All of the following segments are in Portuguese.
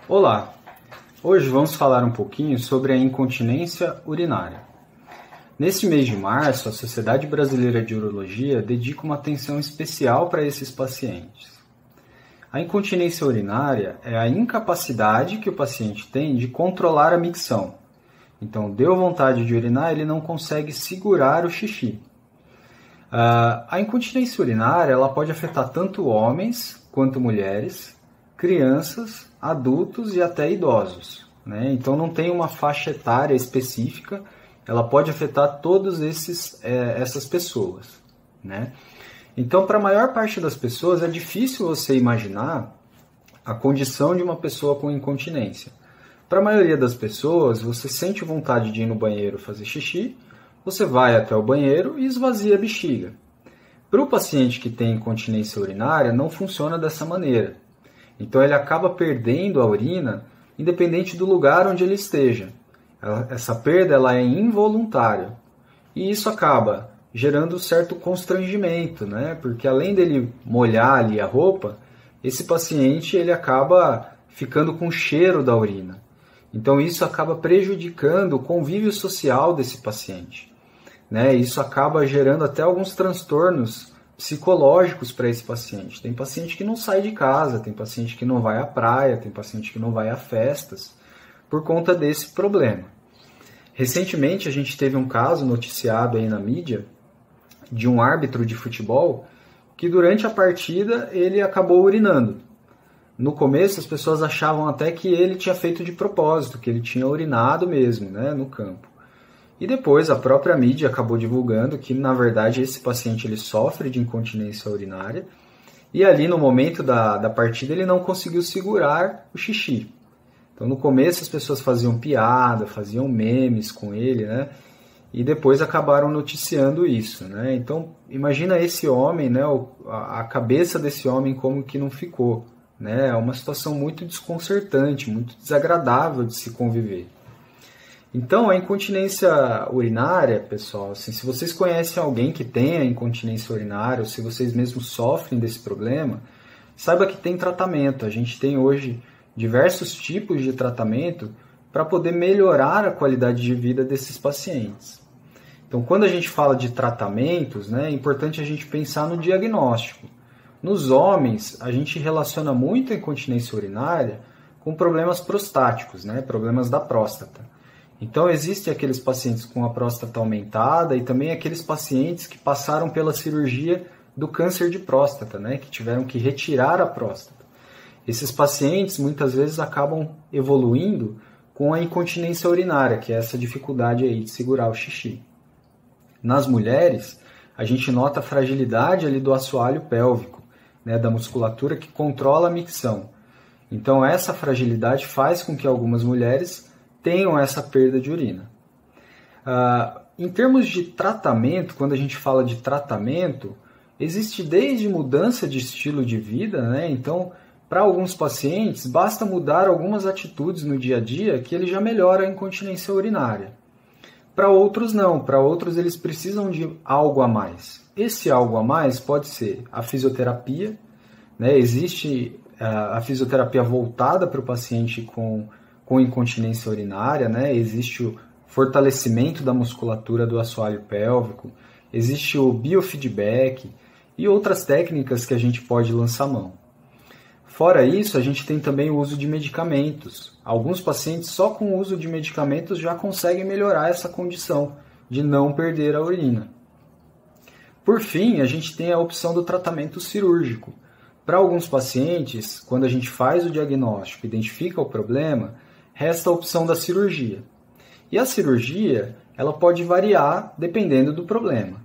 Olá! Hoje vamos falar um pouquinho sobre a incontinência urinária. Neste mês de março, a Sociedade Brasileira de Urologia dedica uma atenção especial para esses pacientes. A incontinência urinária é a incapacidade que o paciente tem de controlar a micção. Então, deu vontade de urinar, ele não consegue segurar o xixi. A incontinência urinária ela pode afetar tanto homens quanto mulheres, crianças, adultos e até idosos, né? Então não tem uma faixa etária específica, ela pode afetar todas essas pessoas, né? Então, para a maior parte das pessoas é difícil você imaginar a condição de uma pessoa com incontinência. Para a maioria das pessoas, você sente vontade de ir no banheiro fazer xixi, você vai até o banheiro e esvazia a bexiga. Para o paciente que tem incontinência urinária, não funciona dessa maneira. Então ele acaba perdendo a urina independente do lugar onde ele esteja. Essa perda ela é involuntária. E isso acaba gerando certo constrangimento, né? Porque além dele molhar ali a roupa, esse paciente ele acaba ficando com cheiro da urina. Então isso acaba prejudicando o convívio social desse paciente, né? Isso acaba gerando até alguns transtornos psicológicos para esse paciente. Tem paciente que não sai de casa, tem paciente que não vai à praia, tem paciente que não vai a festas por conta desse problema. Recentemente a gente teve um caso noticiado aí na mídia de um árbitro de futebol que durante a partida ele acabou urinando. No começo as pessoas achavam até que ele tinha feito de propósito, que ele tinha urinado mesmo, né, no campo. E depois a própria mídia acabou divulgando que, na verdade, esse paciente ele sofre de incontinência urinária e ali no momento da partida ele não conseguiu segurar o xixi. Então no começo as pessoas faziam piada, faziam memes com ele, né? E depois acabaram noticiando isso, né? Então imagina esse homem, né? A cabeça desse homem como que não ficou, né? É uma situação muito desconcertante, muito desagradável de se conviver. Então, a incontinência urinária, pessoal, assim, se vocês conhecem alguém que tenha incontinência urinária, ou se vocês mesmos sofrem desse problema, saiba que tem tratamento. A gente tem hoje diversos tipos de tratamento para poder melhorar a qualidade de vida desses pacientes. Então, quando a gente fala de tratamentos, né, é importante a gente pensar no diagnóstico. Nos homens, a gente relaciona muito a incontinência urinária com problemas prostáticos, né, problemas da próstata. Então, existem aqueles pacientes com a próstata aumentada e também aqueles pacientes que passaram pela cirurgia do câncer de próstata, né, que tiveram que retirar a próstata. Esses pacientes muitas vezes acabam evoluindo com a incontinência urinária, que é essa dificuldade aí de segurar o xixi. Nas mulheres, a gente nota a fragilidade ali do assoalho pélvico, né, da musculatura que controla a micção. Então, essa fragilidade faz com que algumas mulheres tenham essa perda de urina. Em termos de tratamento, quando a gente fala de tratamento, existe desde mudança de estilo de vida, né? Então, para alguns pacientes, basta mudar algumas atitudes no dia a dia que ele já melhora a incontinência urinária. Para outros não, para outros eles precisam de algo a mais. Esse algo a mais pode ser a fisioterapia, né? Existe a fisioterapia voltada para o paciente com incontinência urinária, né? Existe o fortalecimento da musculatura do assoalho pélvico, existe o biofeedback e outras técnicas que a gente pode lançar mão. Fora isso, a gente tem também o uso de medicamentos. Alguns pacientes só com o uso de medicamentos já conseguem melhorar essa condição de não perder a urina. Por fim, a gente tem a opção do tratamento cirúrgico. Para alguns pacientes, quando a gente faz o diagnóstico, identifica o problema, resta a opção da cirurgia. E a cirurgia, ela pode variar dependendo do problema.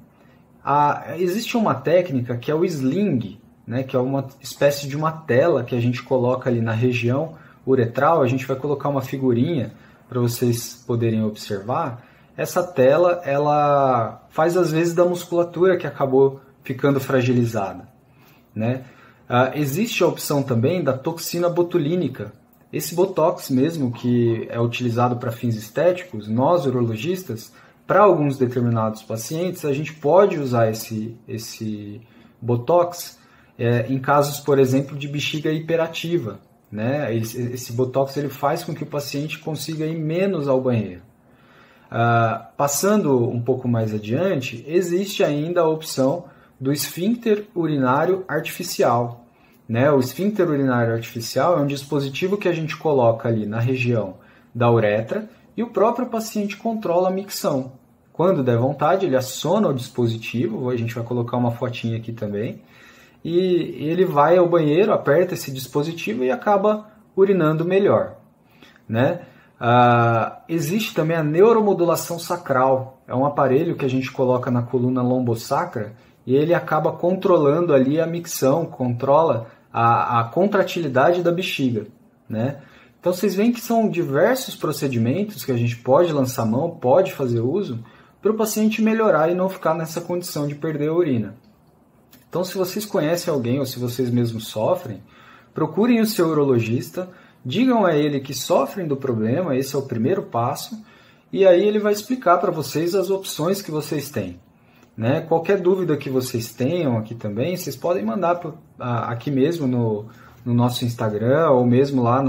Existe uma técnica que é o sling, né, que é uma espécie de uma tela que a gente coloca ali na região uretral. A gente vai colocar uma figurinha para vocês poderem observar. Essa tela, ela faz às vezes da musculatura que acabou ficando fragilizada, né? Existe a opção também da toxina botulínica. Esse botox mesmo, que é utilizado para fins estéticos, nós urologistas, para alguns determinados pacientes, a gente pode usar esse botox em casos, por exemplo, de bexiga hiperativa. né? Esse botox ele faz com que o paciente consiga ir menos ao banheiro. Passando um pouco mais adiante, existe ainda a opção do esfíncter urinário artificial, né? O esfíncter urinário artificial é um dispositivo que a gente coloca ali na região da uretra e o próprio paciente controla a micção. Quando der vontade, ele aciona o dispositivo, a gente vai colocar uma fotinha aqui também, e ele vai ao banheiro, aperta esse dispositivo e acaba urinando melhor, né? Existe também a neuromodulação sacral, é um aparelho que a gente coloca na coluna lombosacra e ele acaba controlando ali a micção, controla a contratilidade da bexiga, né? Então vocês veem que são diversos procedimentos que a gente pode lançar mão, pode fazer uso, para o paciente melhorar e não ficar nessa condição de perder a urina. Então se vocês conhecem alguém ou se vocês mesmos sofrem, procurem o seu urologista, digam a ele que sofrem do problema, esse é o primeiro passo, e aí ele vai explicar para vocês as opções que vocês têm, né? Qualquer dúvida que vocês tenham aqui também, vocês podem mandar aqui mesmo no nosso Instagram ou mesmo lá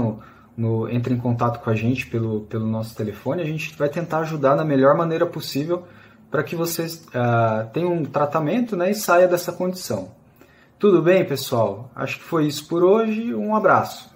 entre em contato com a gente pelo nosso telefone. A gente vai tentar ajudar da melhor maneira possível para que vocês tenham um tratamento, né, e saia dessa condição. Tudo bem, pessoal? Acho que foi isso por hoje. Um abraço.